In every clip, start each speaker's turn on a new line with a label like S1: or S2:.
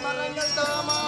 S1: மரங்கள் தாமா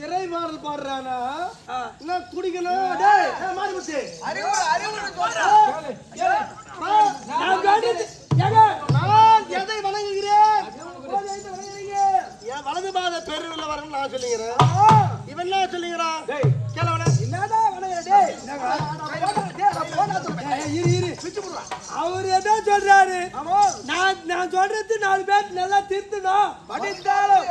S1: இறை மாடல் பாடுறானா நான் குடிக்கணும் டேய் மாடு முத்து நான் எதை வணங்குகிறேன் என் வலது பாத பெருவில்ல வரணும் நான் சொல்லிக்கிறேன் இவன் என்ன சொல்லிக்கிறான் கேளவன என்னடா அவர் எதோ சொல்றாரு நான் சொல்றது 4 பேர் நல்லா திருத்தணும் படித்தாலும்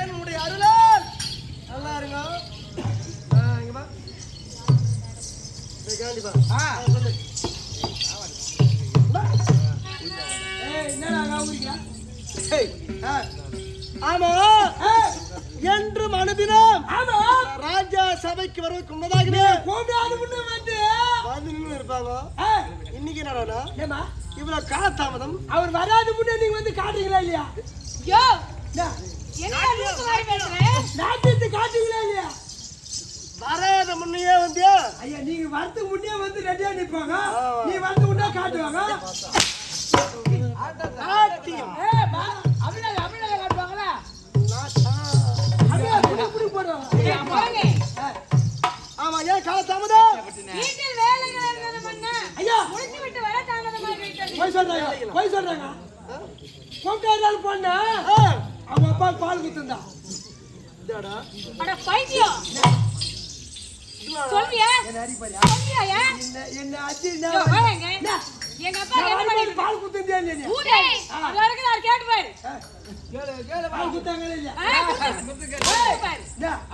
S1: என்னுடைய அருளால் நல்லா இருங்க. ஆமா, என்று மனதினம் ராஜா சபைக்கு வருவதற்கு முன்னதாகவே வந்து இருப்பாங்க. இன்னைக்கு என்னடா இவ்வளவு காலதாமதம்?
S2: அவர் வராது முன்னே நீங்க வந்து காட்டுறீங்களா இல்லையா? காட்டுங்களா இல்லையா?
S1: வராத முன்னையே வந்து
S2: ஐயா நீங்க வரதுக்கு முன்னே வந்து ரெடியா நிற்பாங்க. நீ வந்து முன்னே காட்டுவாங்க.
S1: ஆமா, ஏன் கால தாமதம்?
S2: போய் சொல்றாங்க. கொண்டாடுறாள் பொண்ணு அவங்க அப்பா பால் குத்துந்தா. என்ன அச்சி
S3: எங்க அப்பா என்ன பண்ணி
S2: பால் குத்துந்தே நீ
S3: ஊரே அவருக்கு நான் கேட்டு பாரு.
S2: கேளு பால் குத்தாங்களே இல்ல.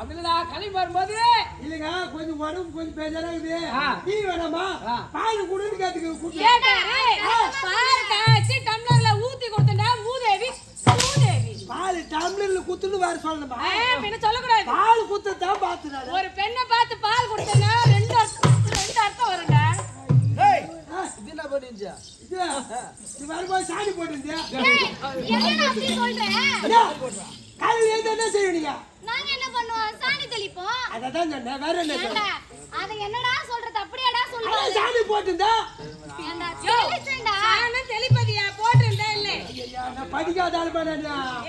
S3: அப்படினா களி வரும்போது
S2: இல்லங்க கொஞ்சம் உடம்பு கொஞ்சம் பேஜாரா இருக்குது. நீ வேணாமா பால் குடுன்னு கேட்டுக்கு
S3: கேட்டாரே. பால் காச்சி டம்ளர்ல ஊத்தி கொடுத்தடா ஊதேவி ஊதேவி.
S2: பால் டம்ளர்ல குத்துன்னு வர சொல்லணுமா?
S3: என்ன சொல்ல கூடாது.
S2: பால் குத்ததா பாத்துறாரு.
S3: ஒரு பெண்ணை பார்த்து பால் கொடுத்தனா ரெண்டு அர்த்தம் வரும்டா.
S1: ஏய் இது என்ன பண்ணிஞ்சா?
S2: இது வரும்போது சாணி போட்டுந்தியா?
S4: என்னடா அப்படி சொல்ற?
S2: காலையில என்ன செய்வீங்க?
S4: நாங்க என்ன பண்ணுவோம்? சாணி தெளிப்போம்.
S2: அததான் சொன்னேன். வேற என்ன சொல்ற?
S4: அத என்னடா சொல்றது? அப்படியேடா சொல்லுங்க.
S2: சாணி போட்டுந்தா?
S4: ஏண்டா தெளிச்சேன்டா.
S3: சாணி தெளிப்பதியா போட்டுண்டா இல்ல.
S2: ஐயா நான் படிக்காத ஆள் பாடா.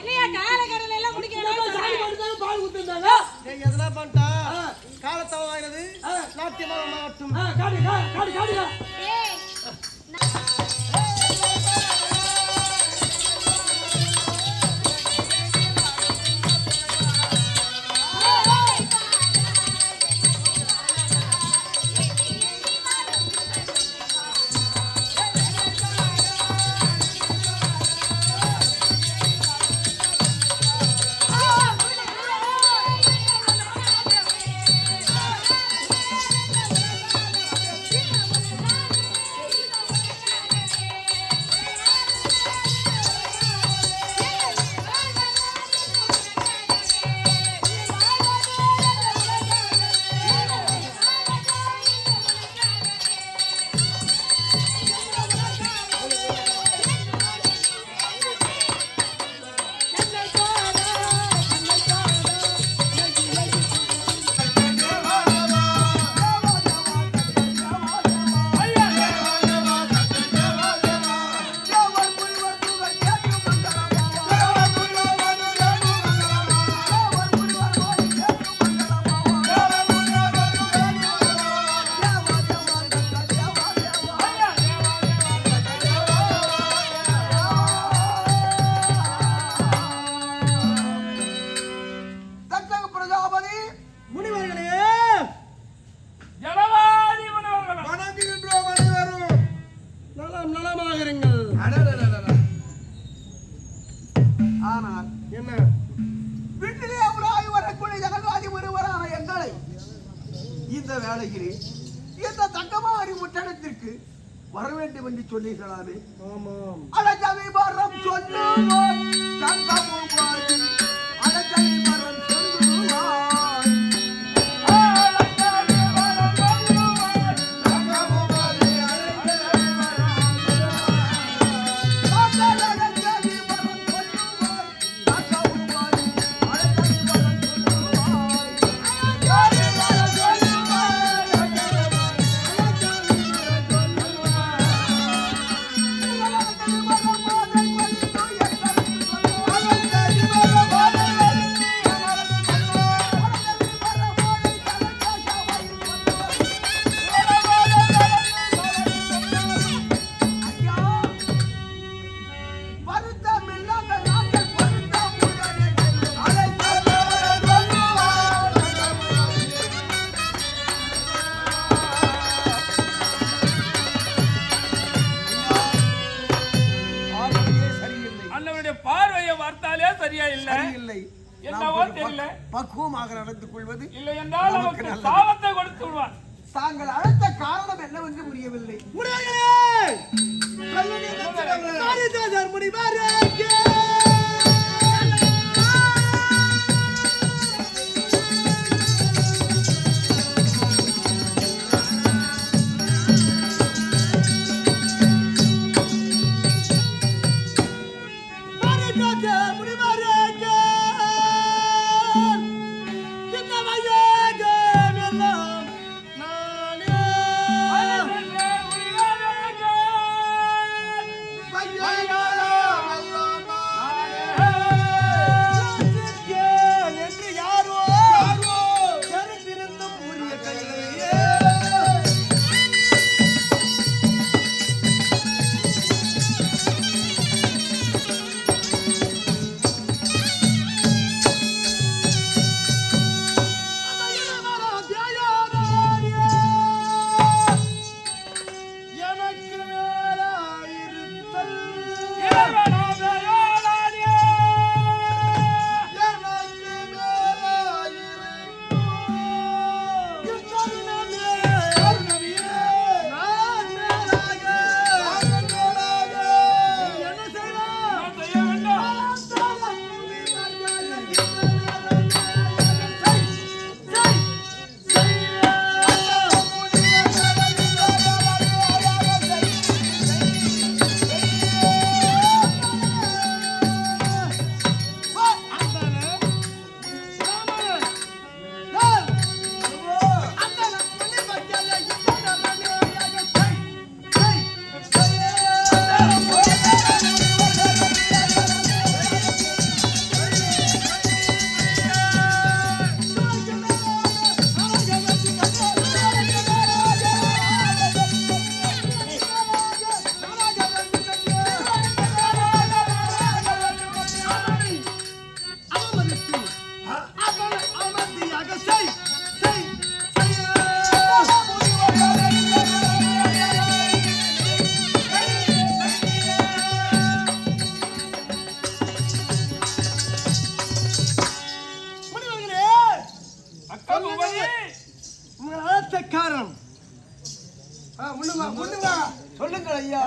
S3: இல்லையா கால கடல எல்லாம் குடிக்கணும்.
S2: சாணி போட்டுதாங்க பால் குத்துந்தாங்க.
S1: நீங்க எதனா பண்ணிட்டா காலத்தவ வாயினது நாட்டியமா மாட்டும்.
S2: காடு
S4: ஏய்
S2: வேலைக்கு இந்த தங்கமாரி முட்டணத்திற்கு வர வேண்டும் என்று சொல்லிக்கலாமே. அழகவி மரம் சொல்லுவாய் தங்கமும் அழகவி மரம் சொல்லுவாய்
S5: வார்த்தாலே சரியா இல்ல.
S2: இல்லை
S5: என்னவோ தெரியல.
S2: பக்குவமாக நடந்து கொள்வது
S5: இல்லை என்றால் நமக்கு சாபத்தை கொடுத்து விடுவான்.
S2: தாங்கள் அழைத்த காரணம் என்னவென்று புரியவில்லை. சொல்லுங்கள் ஐயா.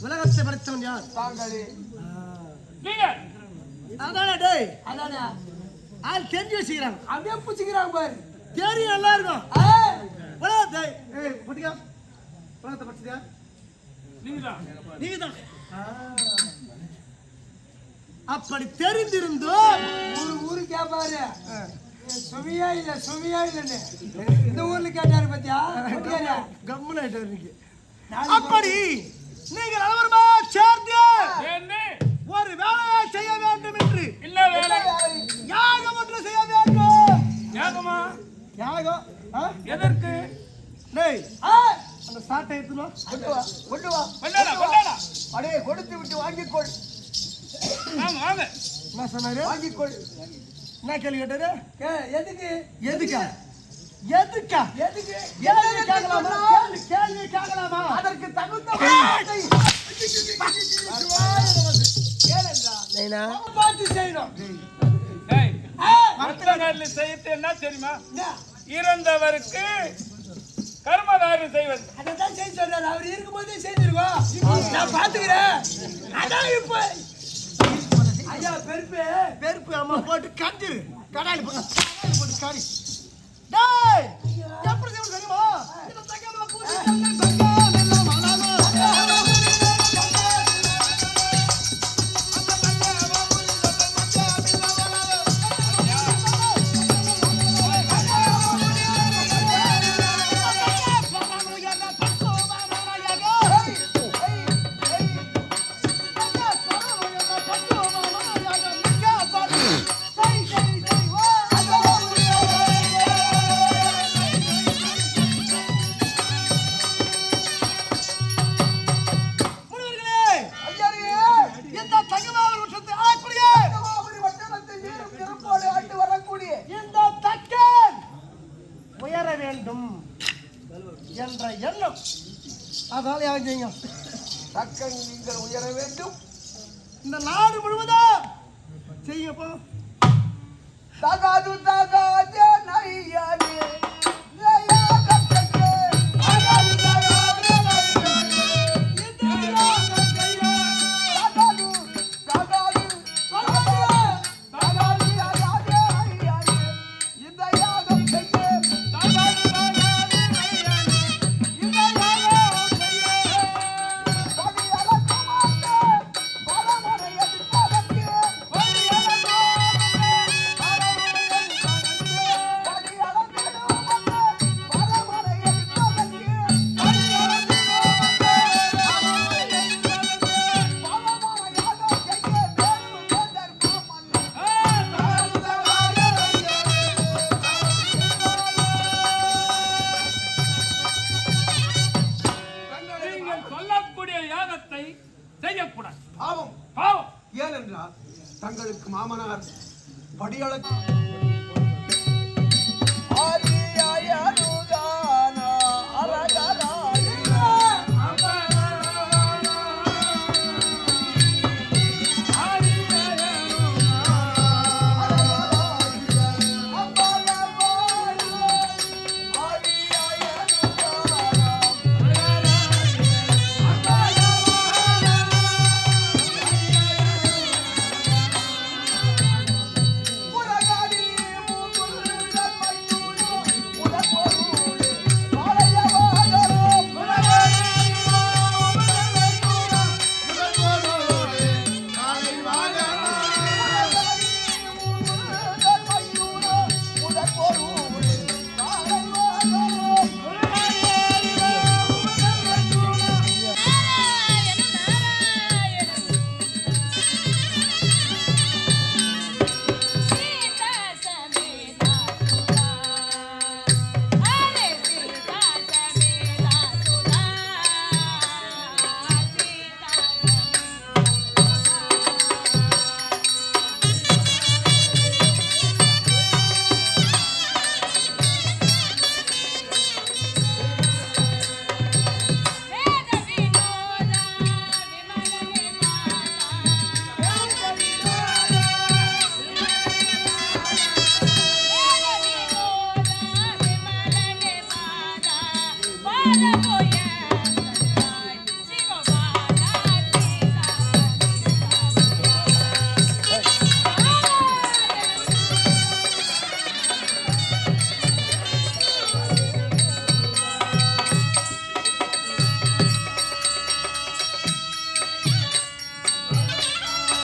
S1: உலகத்தை படைத்தவன் யார்?
S2: தாங்களே.
S1: அதானே டேய்,
S2: அதானே
S1: ஆள் தெரிஞ்சு வச்சுக்கிறாங்க.
S2: அப்படியே பிடிச்சிக்கிறாங்க பாரு.
S1: தெரியும் எல்லாருக்கும்.
S2: ஏய்,
S1: உலகத்தை புட்டியா உலகத்தை படைச்சதா நீங்கதான். அப்படி தெரிந்திருந்தோம்
S2: ஊரு கேப்பாரு சுமியா இல்லன்னு இந்த ஊர்ல கேட்டாரு பத்தியா
S1: கம்மன் ஆயிட்டாரு இன்னைக்கு. அப்படி நீங்கள் அனைவருமா சேர்ந்து ஒரு வேலையை செய்ய வேண்டும் என்று
S5: இல்ல வேலை
S1: யாகம் ஒன்று செய்ய வேண்டும்.
S5: யாகமா?
S1: யாகம்
S5: எதற்கு?
S1: டேய் அந்த சாட்டை எடுத்துனோ
S2: கொண்டு வா
S5: கொண்டாடா
S2: அடே கொடுத்து விட்டு வாங்கிக்கொள்.
S5: ஆமா வாங்க.
S1: என்ன சொன்னாரு?
S2: வாங்கிக்கொள்.
S1: என்ன கேள்வி கேட்டாரு?
S2: எதுக்கு
S1: எதுக்கா எதுக்கா
S2: எதுக்கு
S1: கேள்வி கேட்கலாமா? கேள்வி கேட்கலாமா?
S2: அதற்கு தகுந்த பார்த்து செய்யணும்.
S5: மற்றவர்கள் செய்யறது என்ன தெரியுமா? இறந்தவருக்கு கர்மகாரியம் செய்வது.
S2: அதான் செய்ய சொல்றாரு. அவர் இருக்கும்போதே செய்திருக்கோம். நான் பாத்துக்கிறேன். அதான் இப்ப ஐயா
S1: பெருப்பு அம்மா போட்டு கஞ்சிரு கடாயில் போட்டு காரி. டேய் எப்படி செய்ய தெரியுமா? இந்த தங்கமா பூசி தங்க எல்லாம் வளாமா. என்ற எண்ணம். அதனால யாரும் செய்யுங்க.
S2: தக்கன் நீங்கள் உயர வேண்டும்.
S1: இந்த நாடு முழுவதும் செய்யப்பா.
S2: தகாது தகாதே நையானே நையாகத்தே தகாது தகாதே நையானே இதயாகத்தே தகாது தகாது தகாது தகாது தகாதே நையானே இதயாகத்தே தகாது தகாதே நையானே இதயாகத்தே படியல கமாதே பரமரைய திப்பதே படியல
S5: நீங்கள் சொல்லக்கூடிய யாகத்தை செய்யக்கூடாது.
S2: பாவம்.
S5: பாவம்.
S2: ஏனென்றால் தங்களுக்கு மாமனார் படியள